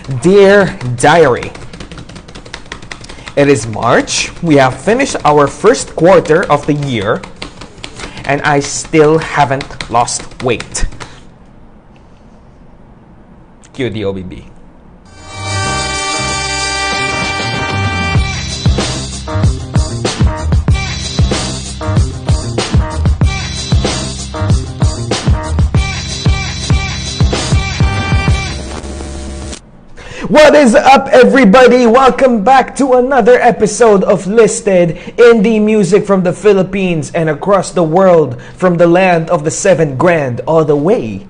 Dear Diary, it is March. We have finished our first quarter of the year and I still haven't lost weight. Cue the OBB. What is up, everybody? Welcome back to another episode of Listed Indie Music from the Philippines and across the world, from the land of the 7 grand all the way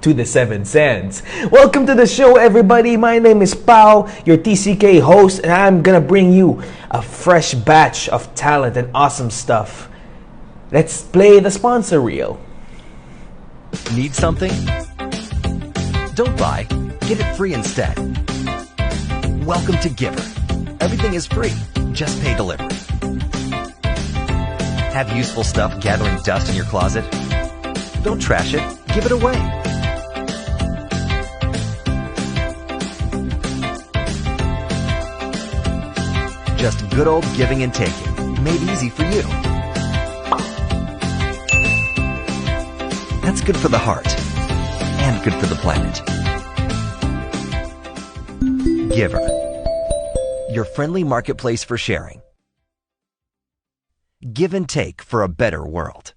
to the 7 sands. Welcome to the show, everybody. My name is Pao, your TCK host, and I'm gonna bring you a fresh batch of talent and awesome stuff. Let's play the sponsor reel. Need something? Don't buy, get it free instead. Welcome to Giver. Everything is free, just pay delivery. Have useful stuff gathering dust in your closet? Don't trash it, give it away. Just good old giving and taking, made easy for you. That's good for the heart. And good for the planet. Giver, your friendly marketplace for sharing. Give and take for a better world.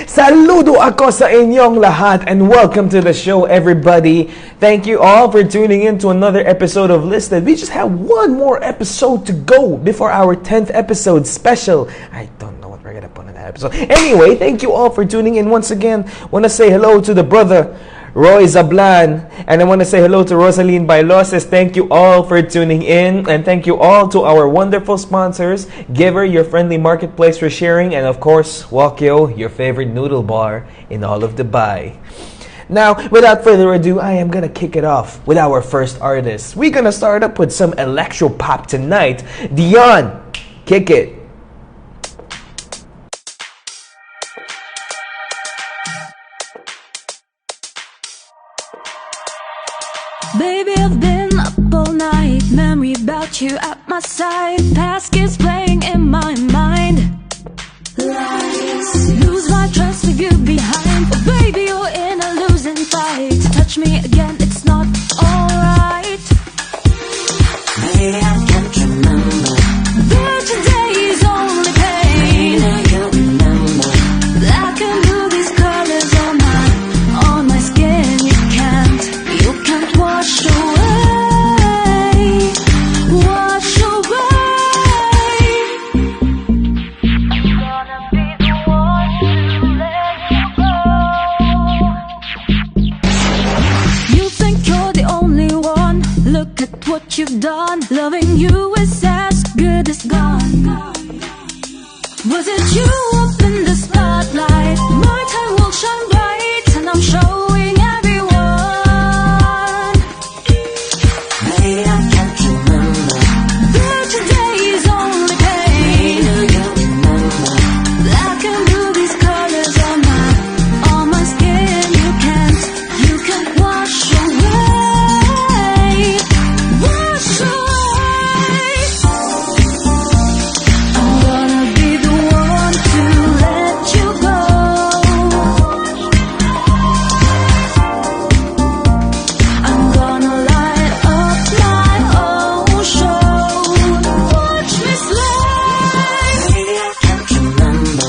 Saludo ako sa inyong lahat and welcome to the show, everybody. Thank you all for tuning in to another episode of Listed. We just have one more episode to go before our 10th episode special. I don't know what we're gonna put in that episode. Anyway, thank you all for tuning in once again. Want to say hello to the brother Roy Zablan, and I want to say hello to Rosaline Bailoses. Thank you all for tuning in, and thank you all to our wonderful sponsors, Giver, your friendly marketplace for sharing, and of course, Wakyo, your favorite noodle bar in all of Dubai. Now, without further ado, I am gonna kick it off with our first artist. We're gonna start up with some electro pop tonight. Dione, kick it. Baby, I've been up all night, memory about you at my side. Past keeps playing in my mind. Lies. Lose my trust, leave you behind. But baby, you're in a losing fight. Touch me again, it's not alright. Maybe I can't remember. But today's only pain. Maybe you'll remember. I can do these colors on my skin. You can't wash away, wash away. what you've done. Loving you is as good as gone. Was it you up in the spotlight? My time will shine bright, and I'm showing everyone. Maybe I can't remember. Though today is only pain. Maybe you remember. Black and blue, these colors on my skin. You can't wash away, wash away. I'm gonna be the one to let you go. I'm gonna light up my ocean. Watch me slay. Maybe I can't remember.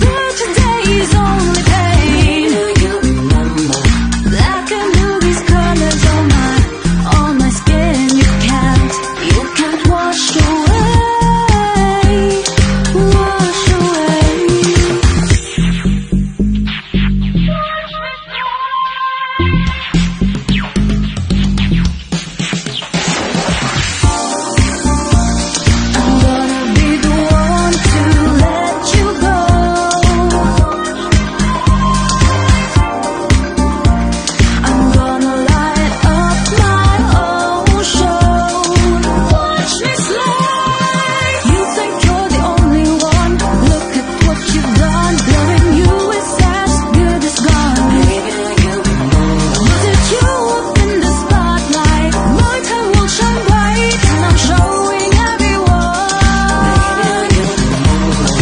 Though today is only pain. Maybe you remember. Black and blue, these colors on my skin. You can't wash away, wash away. I'm gonna be the one to let you go. I'm gonna light up my ocean. Watch me slay. You think you're the only one. Look at what you've done. Loving you is as good as gone. Maybe you remember. Was it you up in the spotlight? My time will shine bright, and I'm showing everyone. Maybe you remember.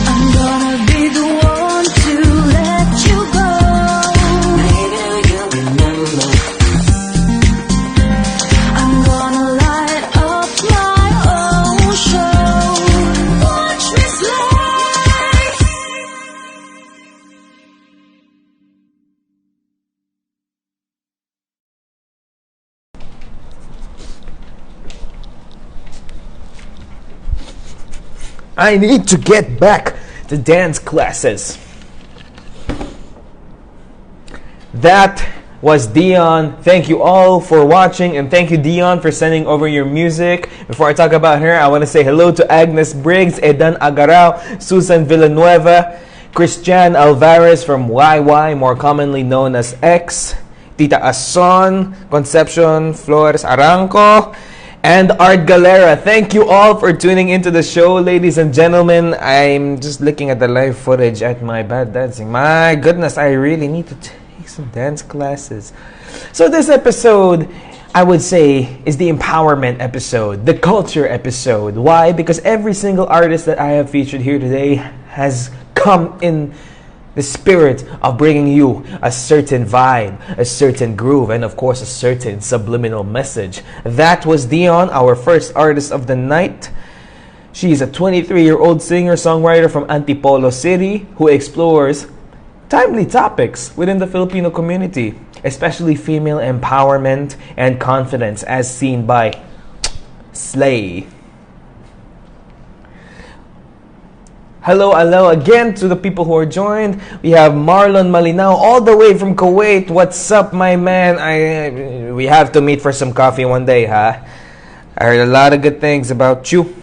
I'm gonna be the one to let you go. Maybe you remember. I'm gonna light up my ocean. Watch me slay. I need to get back to dance classes. That was Dione. Thank you all for watching, and thank you, Dione, for sending over your music. Before I talk about her, I want to say hello to Agnes Briggs, Edan Agarao, Susan Villanueva, Christian Alvarez from YY, more commonly known as X, Tita Ason, Concepcion Flores Aranco, and Art Galera. Thank you all for tuning into the show, ladies and gentlemen. I'm just looking at the live footage at my bad dancing. My goodness, I really need to take some dance classes. So this episode, I would say, is the empowerment episode, the culture episode. Why? Because every single artist that I have featured here today has come in the spirit of bringing you a certain vibe, a certain groove, and of course a certain subliminal message. That was Dione, our first artist of the night. She's a 23-year-old singer-songwriter from Antipolo City who explores timely topics within the Filipino community, especially female empowerment and confidence as seen by Slay. Hello again to the people who are joined. We have Marlon Malinao all the way from Kuwait. What's up, my man? We have to meet for some coffee one day, huh? I heard a lot of good things about you.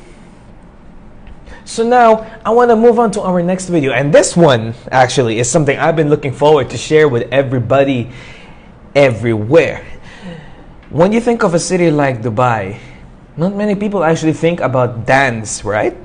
So now, I want to move on to our next video. And this one, actually, is something I've been looking forward to share with everybody everywhere. When you think of a city like Dubai, not many people actually think about dance, right?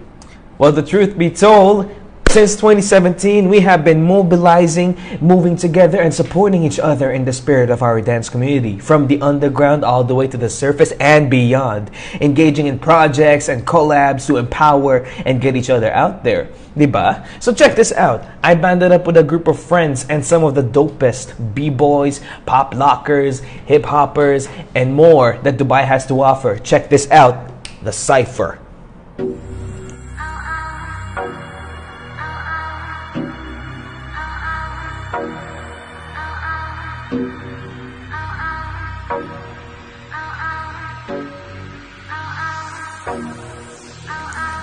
Well, the truth be told, since 2017, we have been mobilizing, moving together, and supporting each other in the spirit of our dance community, from the underground all the way to the surface and beyond, engaging in projects and collabs to empower and get each other out there. Diba? So check this out. I banded up with a group of friends and some of the dopest b-boys, pop lockers, hip-hoppers, and more that Dubai has to offer. Check this out. The Cypher.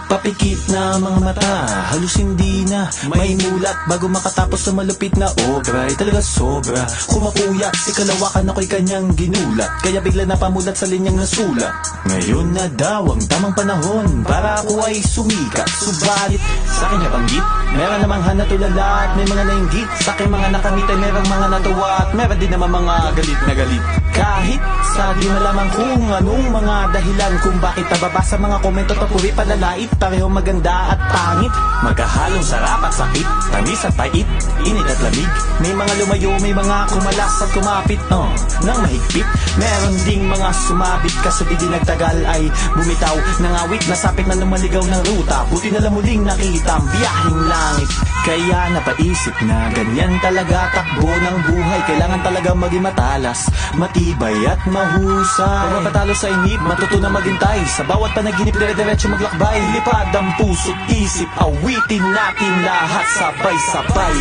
Papikit na mga mata, halos hindi na may mulat. Bago makatapos sa malupit na obra, ay talaga sobra. Kumapuyat, si kalawakan ako'y kanyang ginulat, kaya bigla na pamulat sa linyang nasulat. Ngayon na daw ang tamang panahon para ako ay sumikat. Subalit, sa aking nabanggit, meron namang hanatulala at may mga nainggit. Sa aking mga nakamit ay merong mga natuwa at meron din naman mga galit na galit. Kahit sa di malaman kung anong mga dahilan kung bakit nababasa mga komento tapuri palalait, pareho maganda at pangit. Magkahalong sarap at sakit, tamis at pait, init at lamig. May mga lumayo, may mga kumalas at kumapit nang mahigpit. Meron ding mga sumabit, kaso di nagtagal ay bumitaw. Nangawit, nasapit na lumaligaw ng ruta, buti na lang muling nakita ang biyaheng langit. Kaya napaisip na ganyan talaga takbo ng buhay. Kailangan talaga maging matalas, matibay at mahusay. Pag mapatalo sa inip, matuto na maghintay. Sa bawat panaginip, dire-diretso maglakbay. Lipad ang puso't isip, awitin natin lahat sabay-sabay.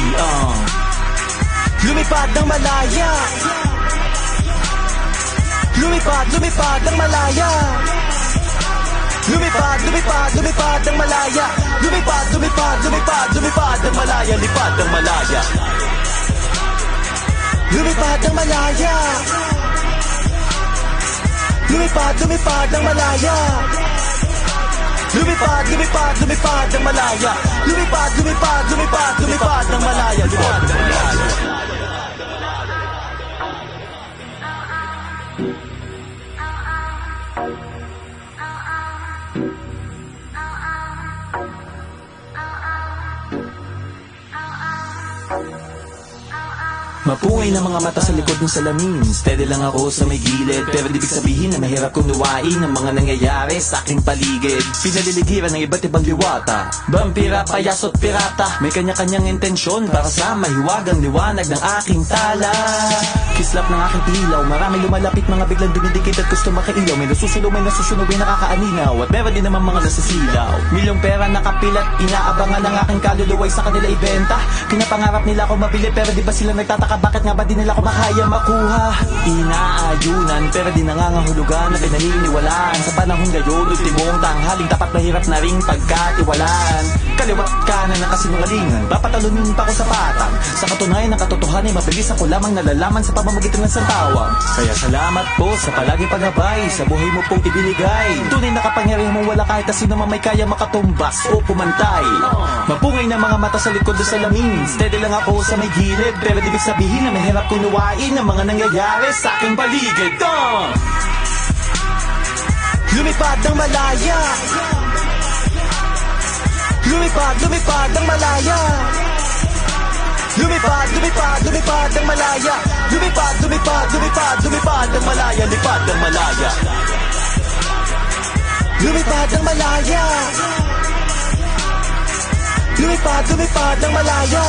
Lumipad ng malaya, lumipad, lumipad ng malaya. Lumipad, lumipad, lumipad ng malaya. Lumipad, lumipad, lumipad, lumipad ng malaya. Lipad ng malaya. Lumipad ng malaya. Lumipad, lumipad ng malaya. Lumipad, lumipad, lumipad ng malaya. Lumipad, lumipad, lumipad, lumipad ng malaya. Lipad ng malaya. Mapungay na mga mata sa likod ng salamin, steady lang ako sa may gilid. Pero di ibig sabihin na mahirap kong nuwain ang mga nangyayari sa aking paligid. Pinaliligiran ng iba't ibang liwata, vampira, payaso at pirata. May kanya-kanyang intensyon para sa mahiwagang liwanag ng aking tala. Kislap ng aking ilaw, marami lumalapit, mga biglang dumidikit at gusto makailaw. May nasusulo, may nasusunog, may nakakaaninaw, at meron din naman mga nasasilaw. Milyong pera nakapilat, inaabangan ng aking kaluluway sa kanila ibenta. Pinapangarap nila ako mabili, pero di ba sila nagtataka bakit nga ba di nila ako makaya makuha? Inaayunan, pero di nangangahulugan na pinaniniwalaan. Sa panahon ngayon, ultimong tanghaling tapat mahirap na ring pagkatiwalaan. Kaliwat kanan ng kasinungalingan, papatalunin pa ko sa patang. Sa katunayan ng katotohanan ay mabilis ako lamang nalalaman sa pamamagitan ng santawang. Kaya salamat po sa palagi paggabay, sa buhay mo pong ibinigay. Tunay na kapangyarihan mong wala kahit na sino man may kaya makatumbas o pumantay. Mapungay na mga mata sa likod ng salamin, steady lang ako sa may gilid, pero di ibig sabihin na mahirap kong nuwain ang mga nangyayari sa aking paligid. Lumipad ng malaya. Lumipad, lumipad ng malaya. Lumipad, lumipad, lumipad ng malaya. Lumipad, lumipad, lumipad, lumipad ng malaya. Lipad ng malaya. Lumipad ng malaya. Lumipad, lumipad ng malaya.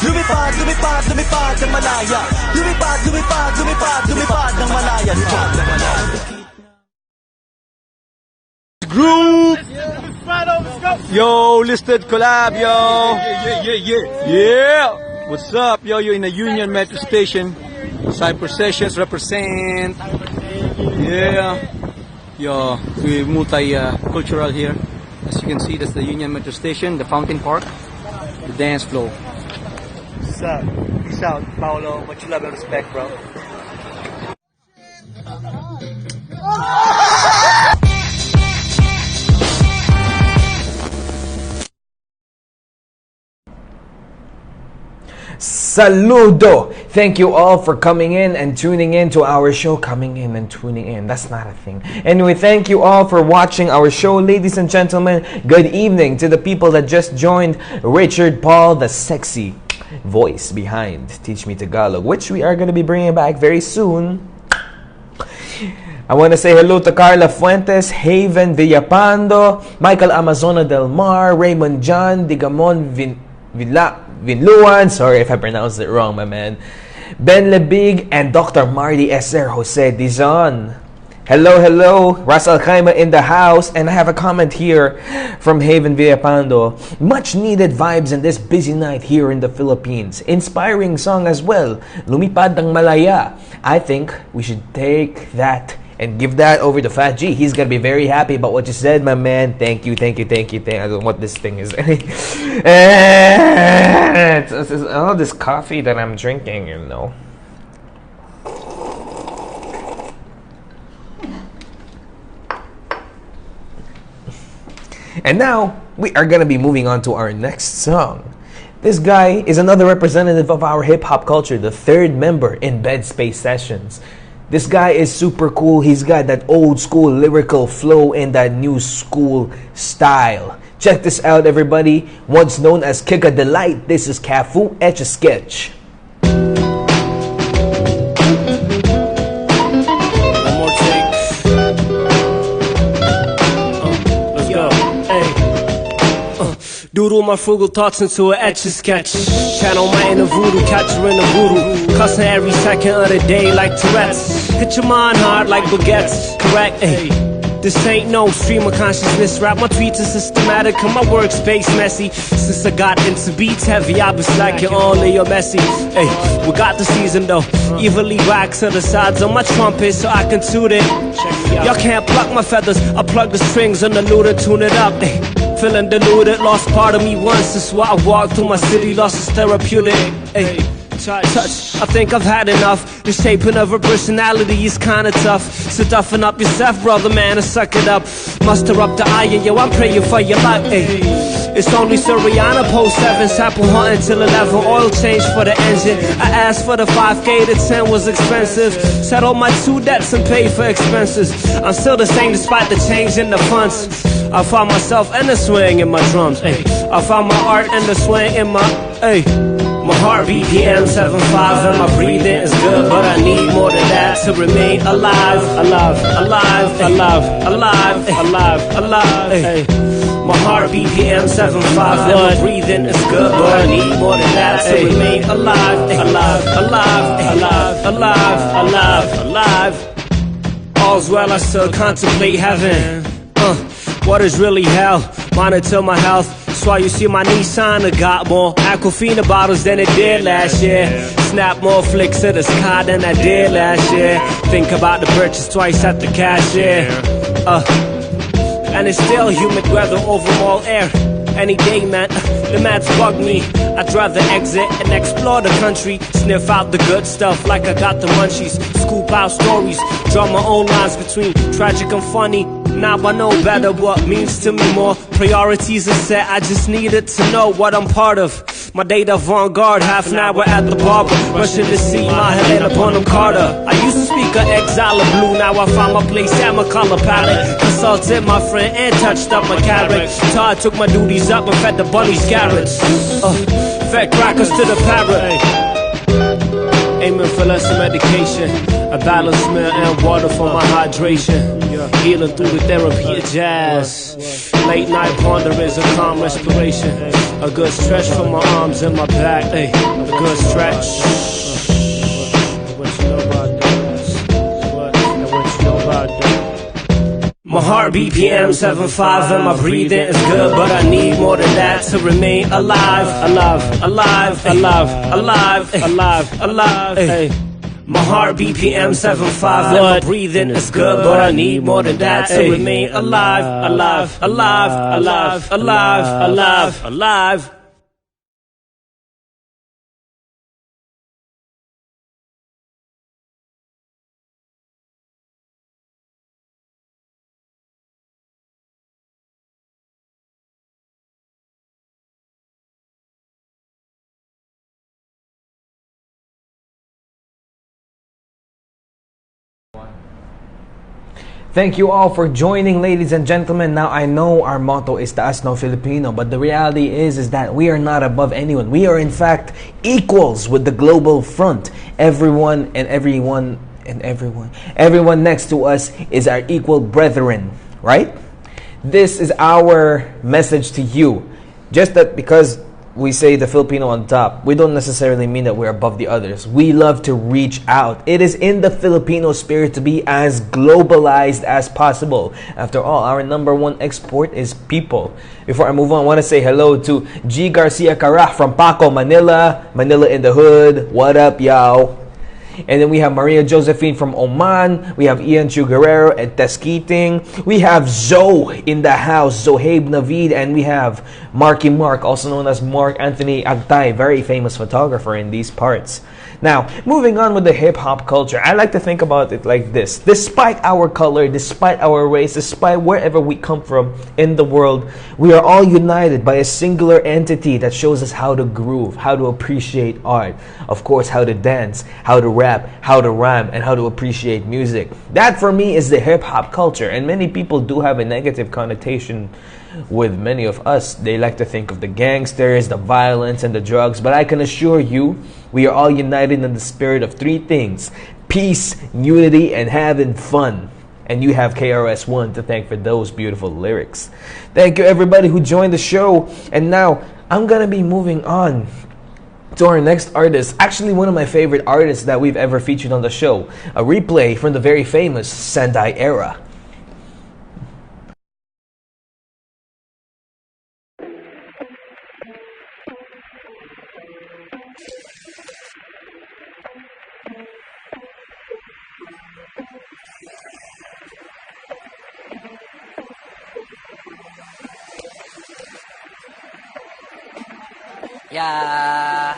Lumipad, lumipad, lumipad ng malaya. Lumipad, lumipad, lumipad, lumipad ng malaya. Lipad ng malaya. Group! Yo, listed collab, yo! Yeah! What's up, yo? You're in the Union Metro Station. Cypher Sessions represent. Yeah! Yo, we're multi-cultural here. As you can see, that's the Union Metro Station, the Fountain Park, the dance floor. What's up? Peace out, Paolo. Much love and respect, bro. Saludo! Thank you all for coming in and tuning in to our show. Coming in and tuning in. That's not a thing. Anyway, thank you all for watching our show. Ladies and gentlemen, good evening to the people that just joined. Richard Paul, the sexy voice behind Teach Me Tagalog, which we are going to be bringing back very soon. I want to say hello to Carla Fuentes, Haven Villapando, Michael Amazona Del Mar, Raymond John, Digamon Vinluan, sorry if I pronounced it wrong, my man. Ben Lebig and Dr. Marty Eser Jose Dizon. Hello, hello. Ras Alcaima in the house. And I have a comment here from Haven Villapando. Much needed vibes in this busy night here in the Philippines. Inspiring song as well. Lumipad ng Malaya. I think we should take that and give that over to Fat G. He's gonna be very happy about what you said, my man. Thank you. I don't know what this thing is. It's all this coffee that I'm drinking, you know. And now, we are gonna be moving on to our next song. This guy is another representative of our hip-hop culture, the third member in Bed Space Sessions. This guy is super cool. He's got that old school lyrical flow and that new school style. Check this out, everybody. Once known as Kick a Delight, this is KAFV Etch a Sketch. Doodle my frugal thoughts into an etch-a-sketch. Channel my inner voodoo, catch her in the voodoo. Cussing every second of the day like Tourette's. Hit your mind hard like baguettes, correct? Ay. This ain't no stream of consciousness rap. My tweets are systematic and my workspace messy. Since I got into beats heavy, I've been slacking all of your messy. Ay, we got the season though. Evenly wax to the sides on my trumpet so I can toot it. Y'all can't pluck my feathers. I plug the strings on the lute and tune it up. Ay. Feeling deluded, lost part of me once. That's why I walked through my city, lost its therapeutic. Ay, touch, I think I've had enough. The shaping of a personality is kinda tough. So toughen up yourself, brother man, and suck it up. Muster up the iron, yo, I'm praying for your luck. Ay. It's only Serrano, post 7, sample hunting till 11, oil change for the engine. I asked for the 5K, the 10 was expensive. Settled my 2 debts and paid for expenses. I'm still the same despite the change in the funds. I found myself in the swing in my drums. Ay. I found my art in the swing in my. Ay. My heart BPM 7.5 and my breathing is good, but I need more than that to remain alive, alive, alive, alive, alive, alive, alive. Ay. My heart BPM 7.5 and my breathing is good, but I need more than that to remain alive, alive, alive, alive, alive, alive, alive. All's well, I still contemplate heaven. What is really hell? Monitor my health. That's why you see my Nissan got more Aquafina bottles than it did last year. Snap more flicks to the sky than I did last year. Think about the purchase twice at the cashier. And it's still humid weather over all air. Any day, man, the mats bug me. I'd rather exit and explore the country. Sniff out the good stuff like I got the munchies. Scoop out stories, draw my own lines between tragic and funny. Now I know better what means to me more. Priorities are set, I just needed to know what I'm part of. My date avant-garde, half an hour at the barber. Rushing to see my Helena Bonham Carter. I used to speak of exile of blue, now I found my place at my color palette. Consulted my friend and touched up my carrot. Todd took my duties up and fed the bunnies carrots. Fed crackers to the parrot. Aiming for less medication. A balanced meal and water for my hydration. Healing through the therapy of jazz. Late night ponder is a calm respiration. A good stretch for my arms and my back. Ay, a good stretch. What you know about that? What you know about that? My heart BPM 7.5 and my breathing is good, but I need more than that to remain alive, alive, alive, alive, alive, alive, alive. Ay. My heart BPM 7.5 and my breathing is good, but I need more than that to remain alive, alive, alive, alive, alive, alive, alive. Thank you all for joining, ladies and gentlemen. Now, I know our motto is Taas ng Filipino, but the reality is that we are not above anyone. We are, in fact, equals with the global front. Everyone next to us is our equal brethren, right? This is our message to you. Just that because we say the Filipino on top, we don't necessarily mean that we're above the others. We love to reach out. It is in the Filipino spirit to be as globalized as possible. After all, our #1 export is people. Before I move on, I want to say hello to G. Garcia Carah from Paco, Manila. Manila in the hood. What up, y'all? And then we have Maria Josephine from Oman. We have Ian Chuguerrero at Teskiting. We have Zoe in the house, Zohaib Navid. And we have Marky Mark, also known as Mark Anthony Agtay, very famous photographer in these parts. Now, moving on with the hip-hop culture, I like to think about it like this. Despite our color, despite our race, despite wherever we come from in the world, we are all united by a singular entity that shows us how to groove, how to appreciate art, of course, how to dance, how to rap, how to rhyme, and how to appreciate music. That, for me, is the hip-hop culture, and many people do have a negative connotation with many of us. They like to think of the gangsters, the violence, and the drugs, but I can assure you, we are all united in the spirit of three things: peace, unity, and having fun. And you have KRS-One to thank for those beautiful lyrics. Thank you everybody who joined the show. And now, I'm gonna be moving on to our next artist. Actually, one of my favorite artists that we've ever featured on the show. A replay from the very famous Sendai ERA. Yeah.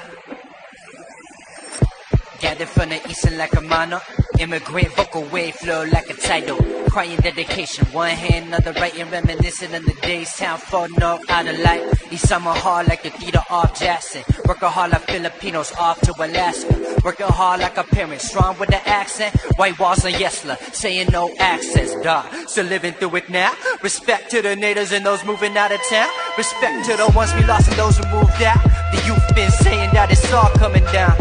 Gathered from the east and like a mono. Immigrant vocal wave flow like a tidal. Crying dedication, one hand on the right and reminiscing on the days town for no out of light. East summer hard like the theater off Jackson. Working hard like Filipinos off to Alaska. Working hard like a parent, strong with the accent. White walls on Yesla, saying no access, dog. Still living through it now. Respect to the natives and those moving out of town. Respect to the ones we lost and those who moved out. The youth been saying that it's all coming down.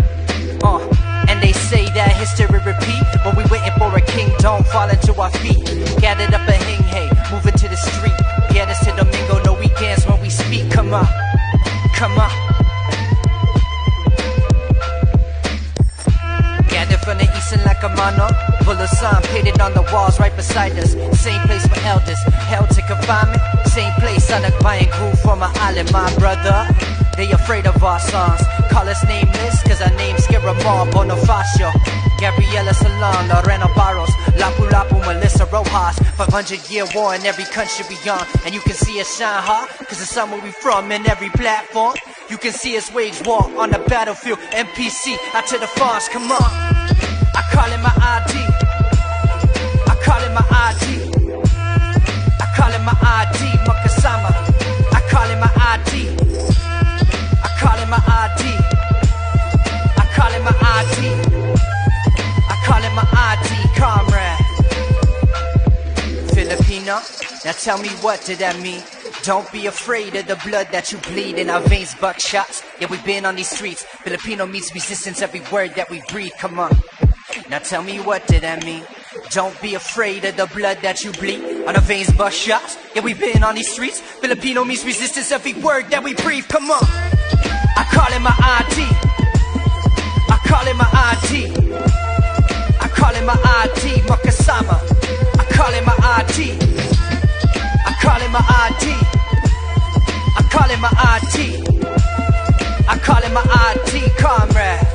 And they say that history repeat. When we waiting for a king, don't fall into our feet. Gathered up a hing hey, moving to the street. Get us to Domingo, no weekends when we speak. Come on, come on. Gathered from the east and like a mono. Full of sun, painted on the walls right beside us. Same place for elders, held to confinement. Same place on a buying groove from an island, my brother. They afraid of our songs. Call us nameless, cause our names scare them all. Bonifacio, Gabriela Salon, Lorena Barros, Lapu Lapu, Melissa Rojas. 500-year war in every country we on. And you can see us shine hard, cause it's somewhere we from in every platform. You can see us wage war on the battlefield. NPC, out to the farms, come on. I call it my ID. I call it my ID. I call it my ID, Makasama. I call it my ID. I call it my ID. I call it my ID. I call it my ID, comrade. Filipino, now tell me what did that mean? Don't be afraid of the blood that you bleed in our veins, buckshots. Yeah, we've been on these streets. Filipino meets resistance, every word that we breathe, come on. Now tell me what did that mean? Don't be afraid of the blood that you bleed on our veins, buckshots. Yeah, we've been on these streets. Filipino meets resistance, every word that we breathe, come on. I call it my ID. I call it my ID. I call it my ID, Makasama. I call it my ID. I call it my ID. I call it my ID. I call it my ID, comrade.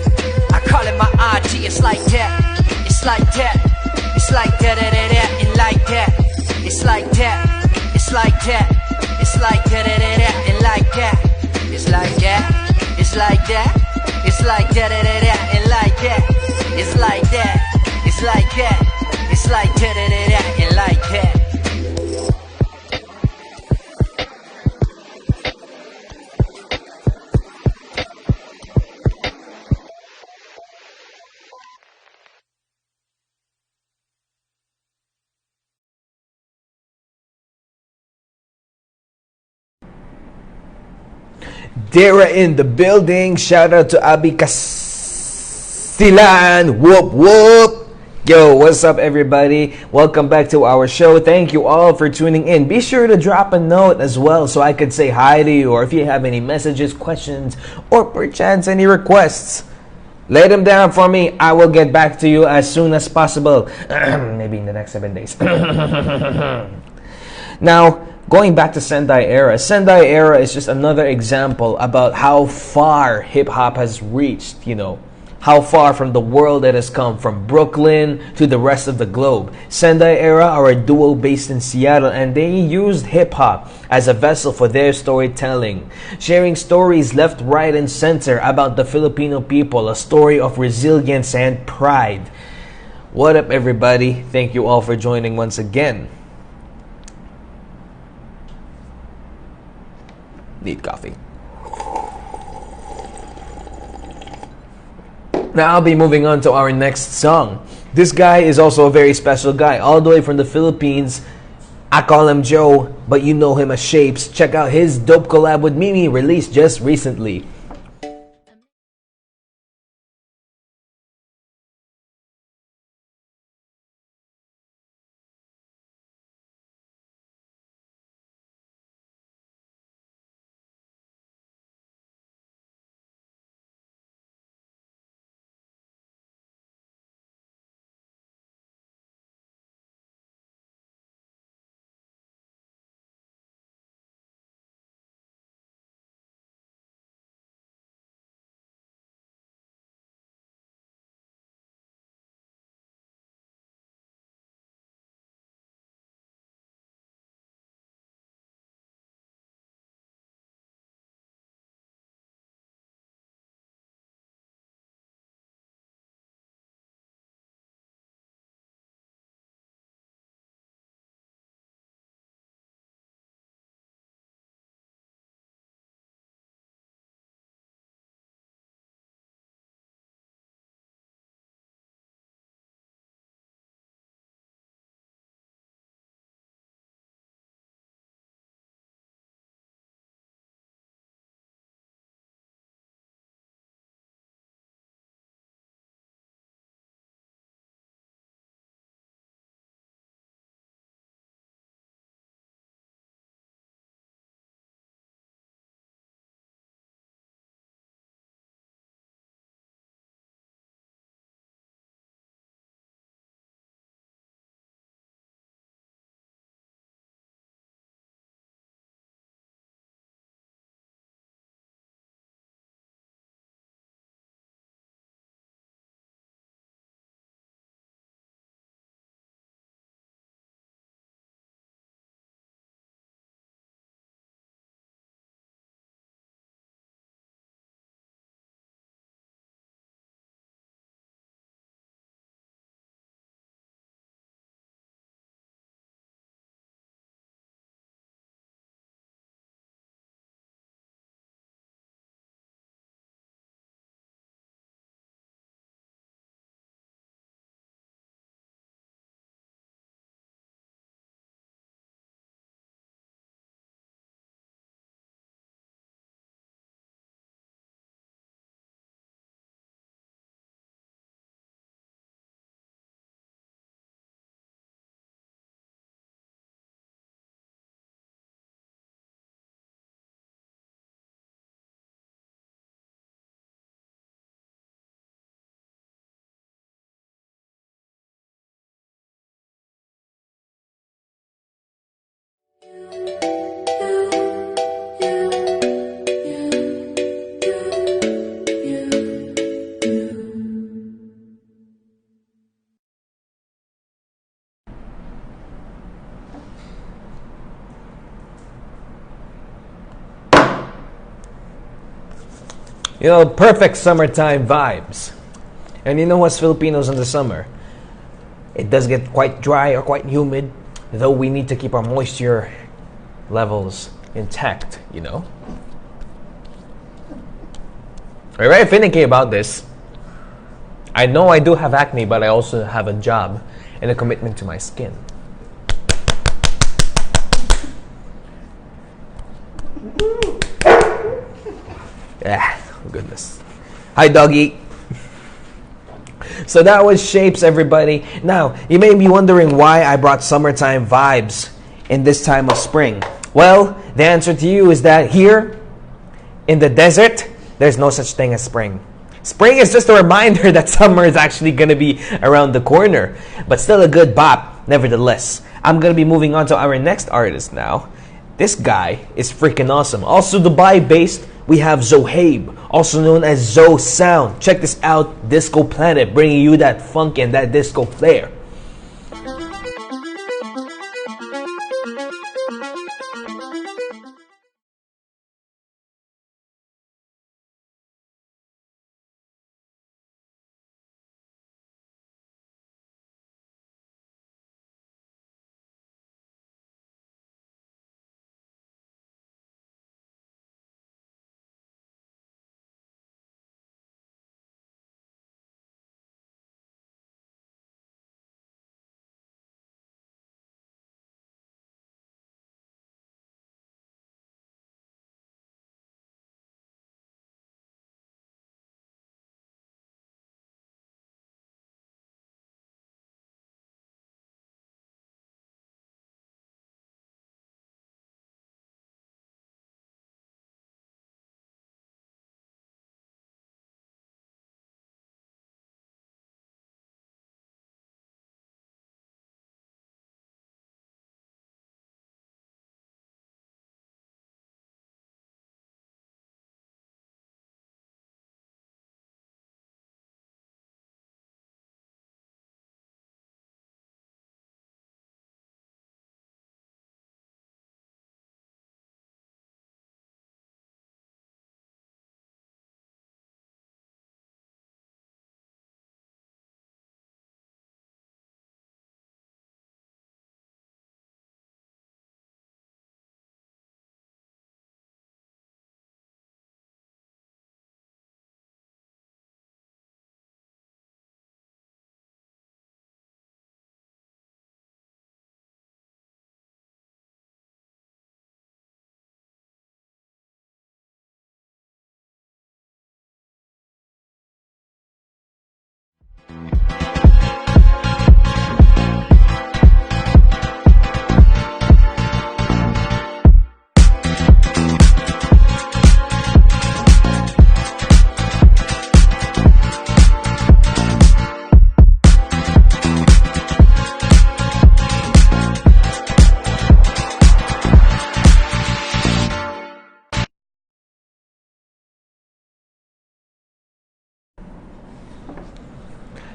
I call it my ID. It's like that. It's like that. It's like that, that, that, and like that. It's like that. It's like that. It's like that, that, that, and like that. It's like that. It's like that. It's like that, that, that, and like that. It's like that. It's like that. It's like that, that, that, and like that. Dara in the building. Shout out to Abi Castilan. Whoop whoop. Yo, what's up everybody? Welcome back to our show. Thank you all for tuning in. Be sure to drop a note as well so I could say hi to you, or if you have any messages, questions, or perchance any requests, lay them down for me. I will get back to you as soon as possible. Maybe in the next 7 days. Now, going back to Sendai ERA. Sendai ERA is just another example about how far hip-hop has reached, you know. how far from the world it has come, from Brooklyn to the rest of the globe. Sendai ERA are a duo based in Seattle, and they used hip-hop as a vessel for their storytelling, sharing stories left, right, and center about the Filipino people, a story of resilience and pride. What up, everybody? Thank you all for joining once again. Need coffee. Now I'll be moving on to our next song. This guy is also a very special guy, all the way from the Philippines. I call him Joe, but you know him as Shapes. Check out his dope collab with Mimi, released just recently. You know, perfect summertime vibes. And you know us Filipinos in the summer, it does get quite dry or quite humid, though we need to keep our moisture levels intact, you know? I'm very finicky about this. I know I do have acne, but I also have a job and a commitment to my skin. Ah, goodness. Hi, doggy. So that was Shapes, everybody. Now, you may be wondering why I brought summertime vibes in this time of spring. Well, the answer to you is that here in the desert, there's no such thing as spring. Spring is just a reminder that summer is actually going to be around the corner, but still a good bop, nevertheless. I'm going to be moving on to our next artist now. This guy is freaking awesome. Also Dubai-based we have Zohabe, also known as Zo Sound. Check this out, Disco Planet, bringing you that funk and that disco flair.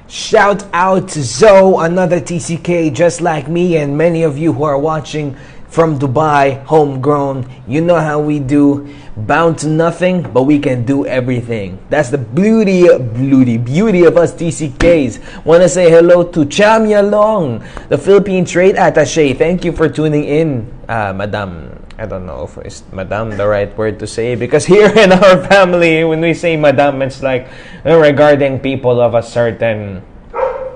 Shout out to Zo, another TCK just like me and many of you who are watching from Dubai, homegrown. You know how we do. Bound to nothing, but we can do everything. That's the beauty of us TCKs. Want to say hello to Chamya Long, the Philippine Trade Attaché. Thank you for tuning in, Madam. I don't know if is Madam the right word to say, because here in our family, when we say Madam, it's like regarding people of a certain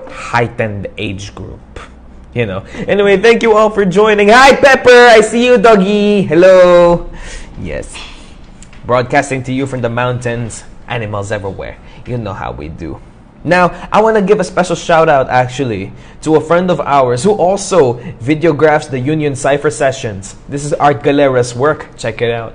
heightened age group. You know. Anyway, thank you all for joining. Hi, Pepper. I see you, doggy. Hello. Yes. Broadcasting to you from the mountains. Animals everywhere. You know how we do. Now, I want to give a special shout out actually to a friend of ours who also videographs the Union Cypher sessions. This is Art Galera's work. Check it out.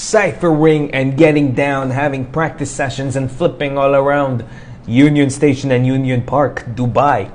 ciphering and getting down, having practice sessions and flipping all around Union Station and Union Park, Dubai.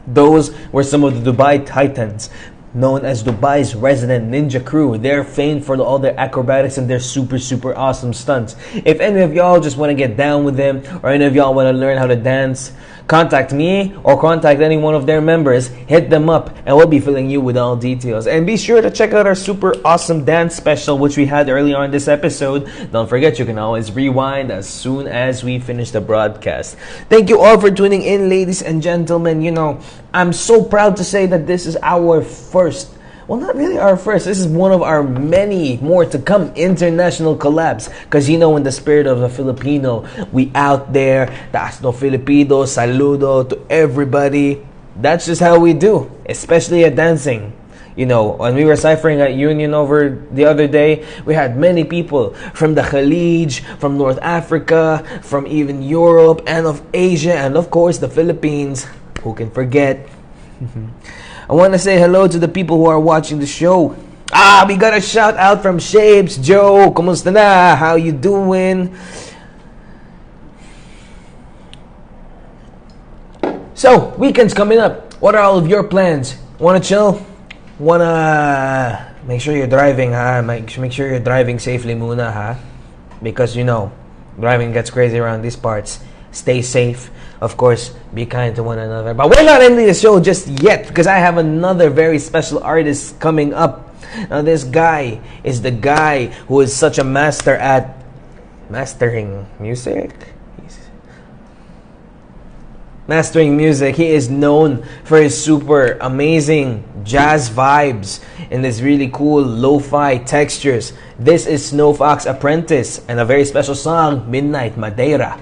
Those were some of the Dubai Titans, known as Dubai's resident ninja crew. They're famed for all their acrobatics and their super awesome stunts. If any of y'all just want to get down with them, or any of y'all want to learn how to dance, contact me or contact any one of their members. Hit them up and we'll be filling you with all details. And be sure to check out our super awesome dance special which we had earlier on this episode. Don't forget, you can always rewind as soon as we finish the broadcast. Thank you all for tuning in, ladies and gentlemen. You know, I'm so proud to say that this is our first, well, not really our first, this is one of our many more to come international collabs. Because you know, in the spirit of the Filipino, we out there, taas no Filipino, saludo to everybody. That's just how we do, especially at dancing. You know, when we were ciphering at Union over the other day, we had many people from the Khalij, from North Africa, from even Europe, and of Asia, and of course the Philippines. Who can forget? I want to say hello to the people who are watching the show. We got a shout out from Shapes. Joe, kumusta na? How you doing? So, weekend's coming up. What are all of your plans? Wanna chill? Wanna make sure you're driving, ha? Make sure you're driving safely muna, ha? Because, you know, driving gets crazy around these parts. Stay safe. Of course, be kind to one another. But we're not ending the show just yet, because I have another very special artist coming up. Now, this guy is the guy who is such a master at mastering music. Mastering music. He is known for his super amazing jazz vibes and this really cool lo-fi textures. This is Fox Apprentice and a very special song, Midnight Madeira.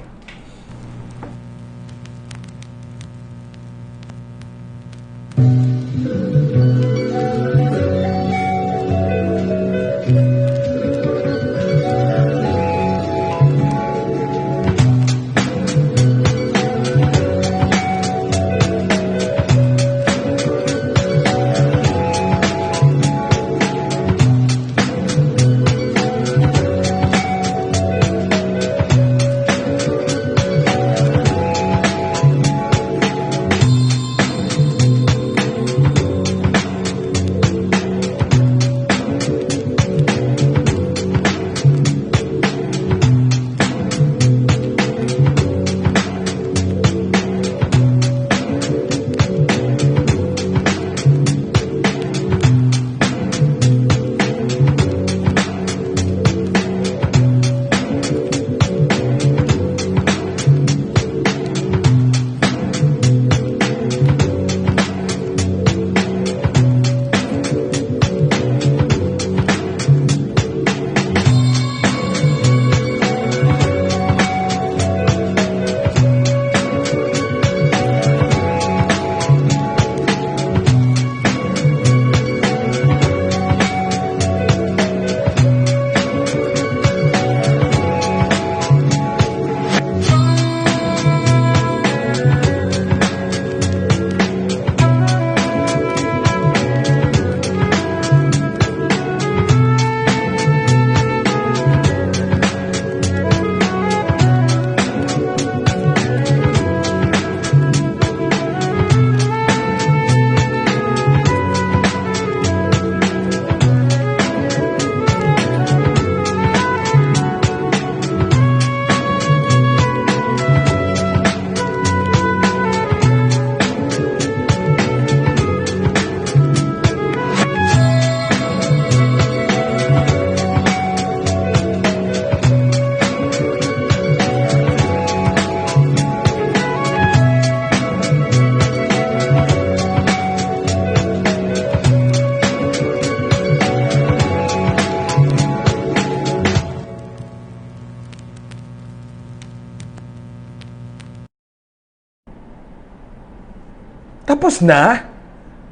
Tapos na?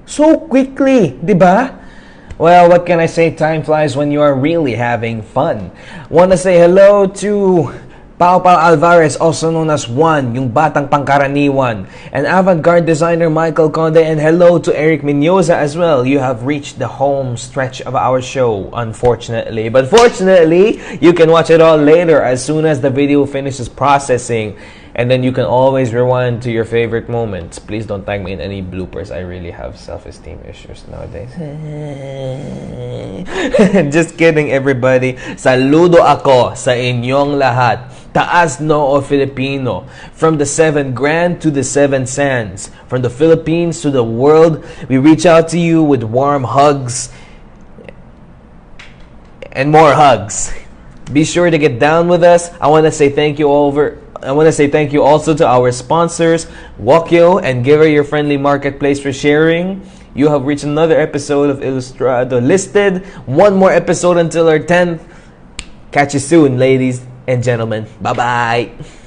So quickly, di ba? Well, what can I say? Time flies when you are really having fun. Want to say hello to Pao Alvarez, also known as Juan, yung batang pangkaraniwan. And avant-garde designer Michael Conde. And hello to Eric Minyoza as well. You have reached the home stretch of our show, unfortunately. But fortunately, you can watch it all later as soon as the video finishes processing. And then you can always rewind to your favorite moments. Please don't tag me in any bloopers. I really have self-esteem issues nowadays. Just kidding, everybody. Saludo ako sa inyong lahat. Taas noo Filipino. From the 7 Grand to the 7 Sands. From the Philippines to the world, we reach out to you with warm hugs and more hugs. Be sure to get down with us. I want to say thank you also to our sponsors, Wakyo and Giver, your friendly marketplace, for sharing. You have reached another episode of Ilustrado Listed. One more episode until our 10th. Catch you soon, ladies and gentlemen. Bye-bye.